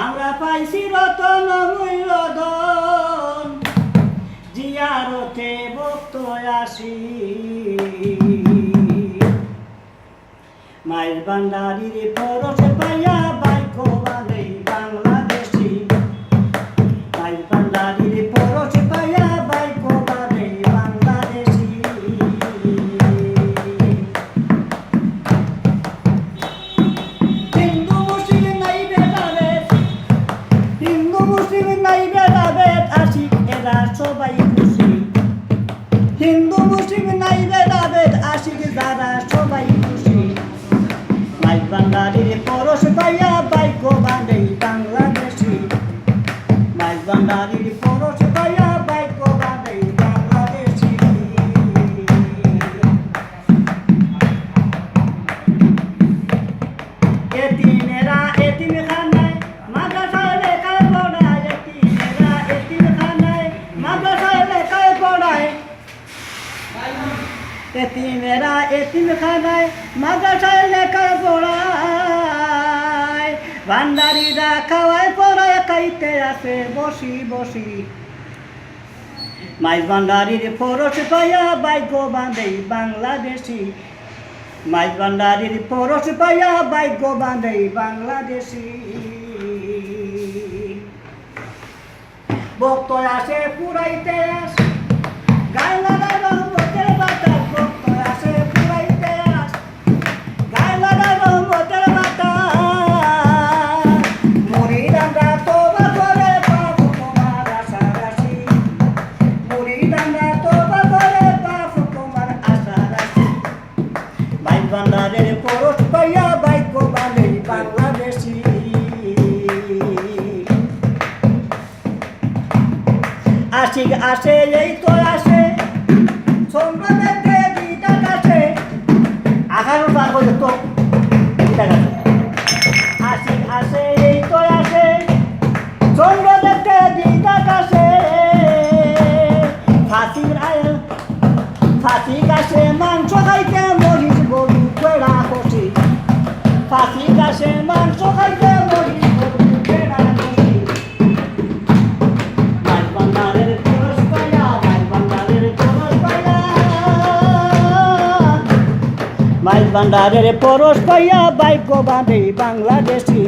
আমরা পাইছি রতন মূল্যধন, জিয়ারতে ভক্ত আসি। মাইল ভান্ডারীর পরশে পাইয়া বাইক বাঁধে বাংলাদেশি। মাইল ভান্ডারীর পরশে পাইয়া বাইক বাঁধে বাংলাদেশি। হিন্দু মুসলিম নাই ভেদাভেদ, হিন্দু মুসলিম নাই ভেদাভেদ, আশিক এরা সবাই খুশি। হিন্দু মুসলিম নাই ভেদাভেদ, আশিক যারা সবাই খুশি। মাইল ভান্ডারীর পরশ পাইয়া বাইক বাঁধে বাংলাদেশি। মাইল ভান্ডারীর পরশ পাইয়া বাইক বাঁধে বাংলাদেশি। এতিমেরা এতিমখানায় মাদ্রাসায় লেখায় পড়ায়, এতিমেরা এতিমখানায় মাদ্রাসায় লেখায় পড়ায়। এতিমেরা এতিমখানায় মাদ্রাসায় লেখায় পড়ায়। ভান্ডারীরা খাওয়ায় পড়ায় খাইতে আসে বসি বসি। মাইল ভান্ডারীর পরশ পাইয়া বাইক বাঁধে বাংলাদেশি। মাইল ভান্ডারীর পরশ পাইয়া বাইক বাঁধে বাংলাদেশি। ভক্ত আসে পুরাইতে আসে গায়ে লাগায় রহমতের বাতাস। ভক্ত আসে পুরাইতে আসে গায়ে লাগায় রহমতের বাতাস। মুরিদানরা তওবা করে পাপ তোমার আশারাশি। মুরিদানরা তওবা করে পাপ তোমার আশারাশি। মাইল ভান্ডারের পরশ পাইয়া বাইক বাঁধে বাংলাদেশি। আশিক আসে এই তো আসে, চন্দ্র দেখে দিটা কাছে। আঘারও পার করে তো দিটা কাছে। আশিক আসে এই তো আসে, চন্দ্র দেখে দিটা কাছে। ফাঁসি গাছে মাংস খাইতে মরিচ গরু পেড়া কষি। ফাঁসি গাছে মাংস খাইতে মরিচ গরু পেড়া কষি। মাইল ভান্ডারের পরশ পাইয়া, মাইল ভান্ডারের পরশ পাইয়া, মাইল ভান্ডারের পরশ পাইয়া বাইক বাঁধে বাংলাদেশি।